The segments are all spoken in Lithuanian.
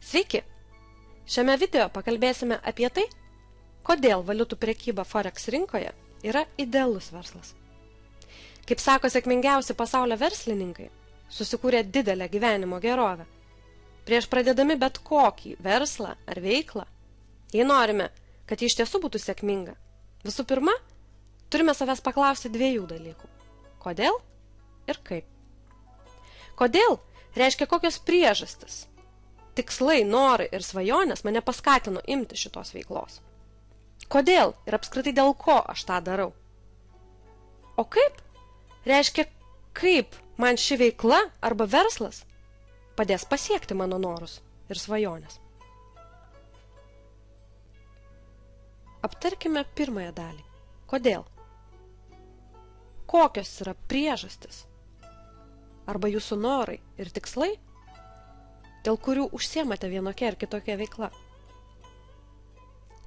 Sveiki! Šiame video pakalbėsime apie tai, kodėl valiutų prekyba Forex rinkoje yra idealus verslas. Kaip sako sėkmingiausi pasaulio verslininkai, susikūrė didelę gyvenimo gerovę. Prieš pradėdami bet kokį verslą ar veiklą, jei norime, kad ji iš tiesų būtų sėkminga, visų pirma, turime savęs paklausti dviejų dalykų. Kodėl ir kaip? Kodėl reiškia kokios priežastis, tikslai, norai ir svajonės mane paskatino imti šitos veiklos. Kodėl ir apskritai dėl ko aš tą darau? O kaip reiškia, kaip man ši veikla arba verslas padės pasiekti mano norus ir svajonės. Aptarkime pirmąją dalį. Kodėl? Kokios yra priežastis arba jūsų norai ir tikslai, dėl kurių užsiemate vienokia ar kitokia veikla?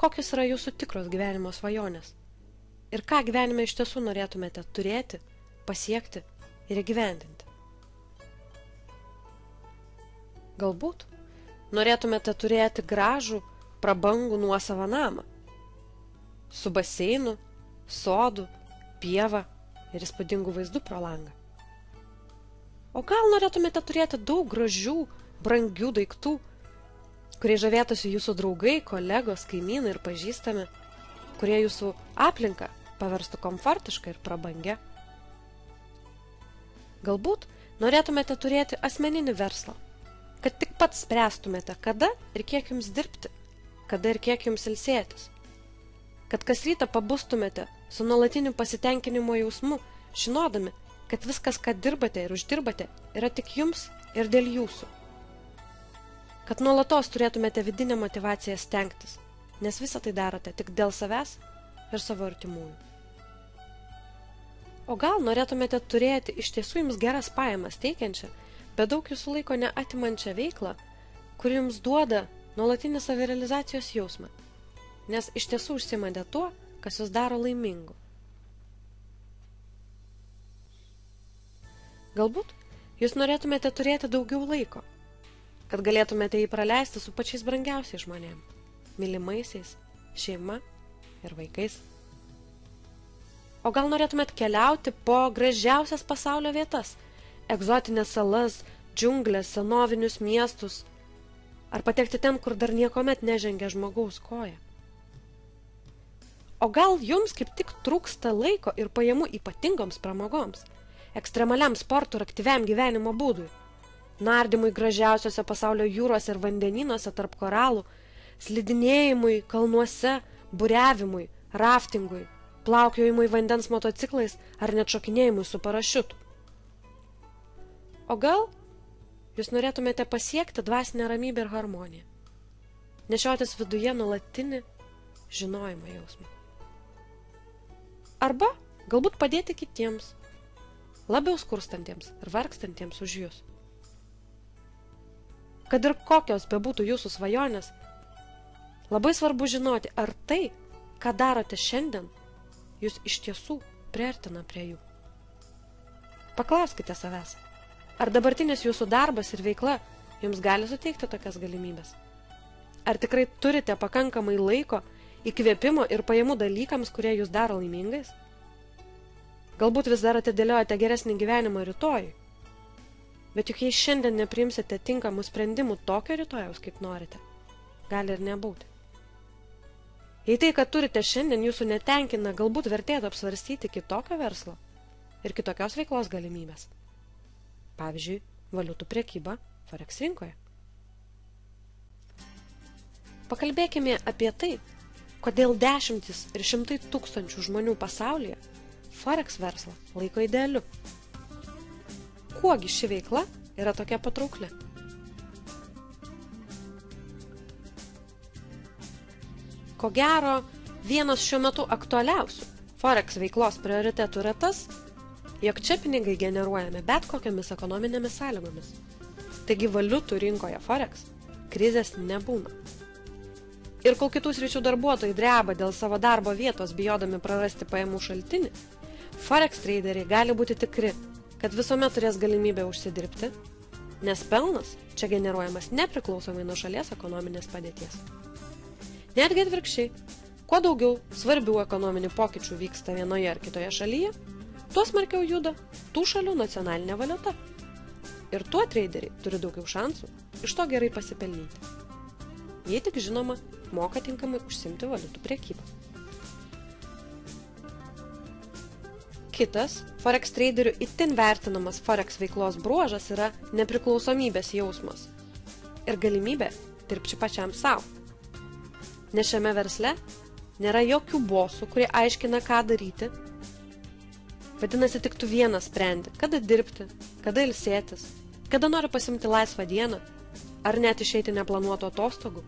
Kokios yra jūsų tikros gyvenimo svajonės? Ir ką gyvenime iš tiesų norėtumėte turėti, pasiekti ir įgyvendinti? Galbūt norėtumėte turėti gražų, prabangų nuosavą namą, su baseinu, sodu, pieva ir įspūdingų vaizdų pro langą. O gal norėtumėte turėti daug gražių, brangių daiktų, kurie žavėtųsi jūsų draugai, kolegos, kaimynai ir pažįstami, kurie jūsų aplinką paverstų komfortišką ir prabangę. Galbūt norėtumėte turėti asmeninį verslą, kad tik pats spręstumėte, kada ir kiek jums dirbti, kada ir kiek jums ilsėtis. Kad kas rytą pabustumėte su nuolatiniu pasitenkinimo jausmu, žinodami, kad viskas, ką dirbate ir uždirbate, yra tik jums ir dėl jūsų. Kad nuolatos turėtumėte vidinę motivaciją stengtis, nes visą tai darote tik dėl savęs ir savo artimųjų. O gal norėtumėte turėti iš tiesų jums geras pajamas teikiančią, bet daug jūsų laiko neatimančią veiklą, kuri jums duoda nuolatinį savirealizacijos jausmą, nes iš tiesų užsiimate tuo, kas jūs daro laimingu. Galbūt jūs norėtumėte turėti daugiau laiko, kad galėtumėte jį praleisti su pačiais brangiausiais žmonėm, mylimaisiais, šeima ir vaikais. O gal norėtumėte keliauti po gražiausias pasaulio vietas, egzotinės salas, džiunglės, senovinius miestus, ar patekti ten, kur dar niekomet nežengia žmogaus koja. O gal jums kaip tik trūksta laiko ir pajamų ypatingoms pramogoms, ekstremaliam sportui ir aktyviam gyvenimo būdui, nardymui gražiausiose pasaulio jūrose ir vandenynuose tarp koralų, slidinėjimui kalnuose, buriavimui, raftingui, plaukiojimui vandens motociklais ar net šokinėjimui su parašiutu. O gal jūs norėtumėte pasiekti dvasinę ramybę ir harmoniją, nešiotis viduje nuolatinį žinojimo jausmą. Arba galbūt padėti kitiems, labiau skurstantiems ir vargstantiems už jūs. Kad ir kokios bebūtų jūsų svajonės, labai svarbu žinoti, ar tai, ką darote šiandien, jūs iš tiesų priartina prie jų. Paklauskite savęs, ar dabartinis jūsų darbas ir veikla jums gali suteikti tokias galimybės? Ar tikrai turite pakankamai laiko, įkvėpimo ir pajamų dalykams, kurie jūs daro laimingais? Galbūt vis dar atidėliojate geresnį gyvenimą rytojui, bet juk jei šiandien nepriimsite tinkamų sprendimų tokio rytojaus, kaip norite, gali ir nebūti. Jei tai, kad turite šiandien, jūsų netenkina, galbūt vertėtų apsvarstyti kitokio verslo ir kitokios veiklos galimybės. Pavyzdžiui, valiutų prekyba Forex rinkoje. Pakalbėkime apie tai, kodėl dešimtis ir šimtai tūkstančių žmonių pasaulyje Forex verslą laiko idealiu. Kuogi ši veikla yra tokia patraukli? Ko gero, vienas šiuo metu aktualiausių Forex veiklos prioritetų yra tas, jog čia pinigai generuojami bet kokiamis ekonominėmis sąlygomis. Taigi valiutų rinkoje Forex krizės nebūna. Ir kol kitų sričių darbuotojai dreba dėl savo darbo vietos bijodami prarasti pajamų šaltinį, Forex traderiai gali būti tikri, kad visuomet turės galimybę užsidirbti, nes pelnas čia generuojamas nepriklausomai nuo šalies ekonominės padėties. Netgi atvirkščiai, kuo daugiau svarbių ekonominių pokyčių vyksta vienoje ar kitoje šalyje, tuo smarkiau juda tų šalių nacionalinė valiuta. Ir tuo traderiai turi daugiau šansų iš to gerai pasipelnyti. Jei tik žinoma, moka tinkamai užsiimti valiutų prekybą. Kitas Forex traderių itin vertinamas Forex veiklos bruožas yra nepriklausomybės jausmas ir galimybė dirbti pačiam savo. Nes šiame versle nėra jokių bosų, kurie aiškina, ką daryti. Vadinasi, tik tu vienas sprendi, kada dirbti, kada ilsėtis, kada nori pasimti laisvą dieną, ar net išeiti neplanuotų atostogų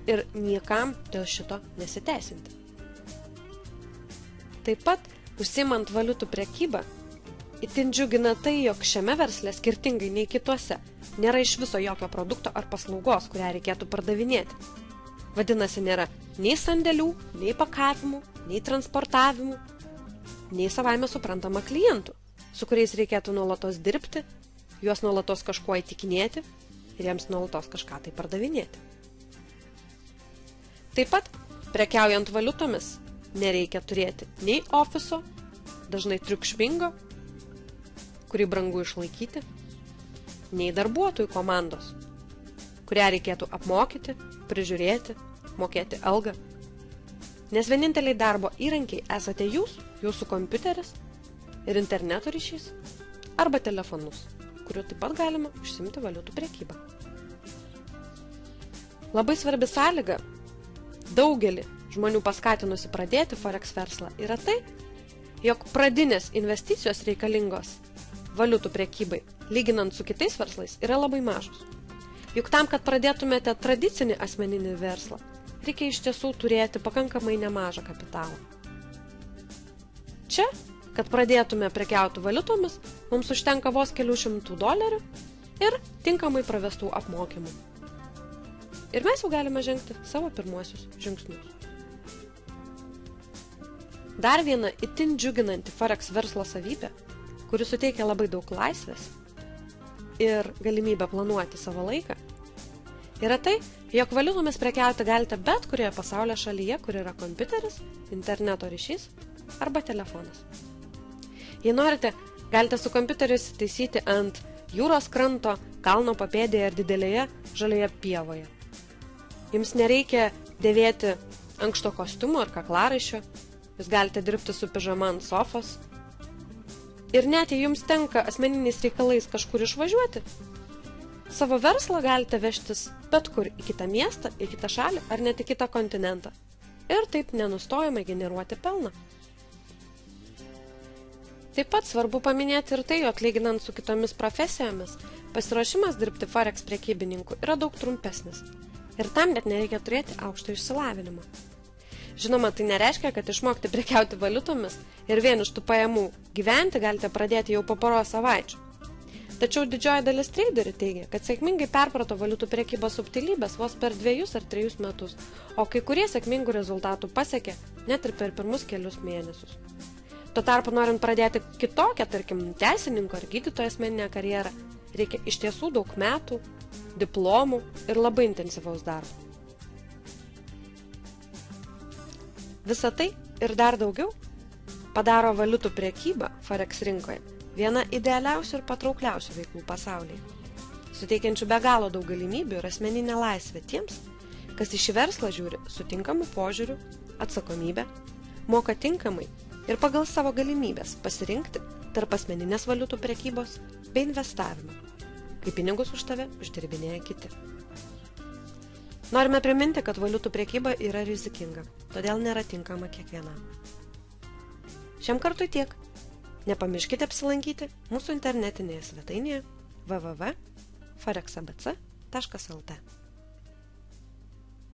ir niekam dėl šito nesiteisinti. Taip pat, užsiimant valiutų prekybą, itin džiugina tai, jog šiame versle skirtingai nei kituose nėra iš viso jokio produkto ar paslaugos, kurią reikėtų pardavinėti. Vadinasi, nėra nei sandėlių, nei pakavimų, nei transportavimų, nei savaime suprantama klientų, su kuriais reikėtų nuolatos dirbti, juos nuolatos kažkuo įtikinėti ir jiems nuolatos kažką tai pardavinėti. Taip pat, prekiaujant valiutomis, nereikia turėti nei ofiso, dažnai triukšmingo, kurį brangu išlaikyti, nei darbuotojų komandos, kurią reikėtų apmokyti, prižiūrėti, mokėti algą. Nes vieninteliai darbo įrankiai esate jūs, jūsų kompiuteris ir interneto ryšys arba telefonus, kuriuo taip pat galima užsiimti valiutų prekybą. Labai svarbi sąlyga daugelį žmonių paskatinusi pradėti Forex verslą yra tai, jog pradinės investicijos reikalingos valiutų prekybai, lyginant su kitais verslais, yra labai mažos. Juk tam, kad pradėtumėte tradicinį asmeninį verslą, reikia iš tiesų turėti pakankamai nemažą kapitalą. Čia, kad pradėtume prekiauti valiutomis, mums užtenka vos kelių šimtų dolerių ir tinkamai pravestų apmokymų. Ir mes jau galime žengti savo pirmuosius žingsnius. Dar viena itin džiuginanti Forex verslo savybė, kuri suteikia labai daug laisvės ir galimybę planuoti savo laiką, yra tai, jog valiutomis prekiauti galite bet kurioje pasaulio šalyje, kur yra kompiuteris, interneto ryšys arba telefonas. Jei norite, galite su kompiuteriu įsitaisyti ant jūros kranto, kalno papėdėje ar didelėje žalioje pievoje. Jums nereikia dėvėti ankšto kostiumo ar kaklaraiščio, jūs galite dirbti su pižama ant sofos. Ir net jei jums tenka asmeniniais reikalais kažkur išvažiuoti, savo verslą galite vežtis bet kur į kitą miestą, į kitą šalį ar net į kitą kontinentą. Ir taip nenustojamai generuoti pelną. Taip pat svarbu paminėti ir tai, jog lyginant su kitomis profesijomis, pasiruošimas dirbti Forex prekybininku yra daug trumpesnis. Ir tam net nereikia turėti aukšto išsilavinimo. Žinoma, tai nereiškia, kad išmokti prekiauti valiutomis ir vien iš tų pajamų gyventi galite pradėti jau po poros savaičių. Tačiau didžioji dalis traderių teigia, kad sėkmingai perprato valiutų prekybos subtilybės vos per 2 ar 3 metus, o kai kurie sėkmingų rezultatų pasiekė net ir per pirmus kelius mėnesius. Tuo tarpu, norint pradėti kitokią, tarkim, teisininko ar gydytojo asmeninę karjerą, reikia iš tiesų daug metų, diplomų ir labai intensyvaus darbo. Visa tai ir dar daugiau padaro valiutų prekybą Forex rinkoje viena idealiausių ir patraukliausių veiklų pasaulyje, suteikiančių be galo daug galimybių ir asmeninę laisvę tiems, kas į šį verslą žiūri su tinkamu požiūriu, atsakomybę, moka tinkamai ir pagal savo galimybės pasirinkti tarp asmeninės valiutų prekybos bei investavimo, kai pinigus už tave uždirbinėja kiti. Norime priminti, kad valiutų prekyba yra rizikinga, todėl nėra tinkama kiekvienam. Šiam kartui tiek. Nepamirškite apsilankyti mūsų internetinėje svetainėje www.forexabc.lt.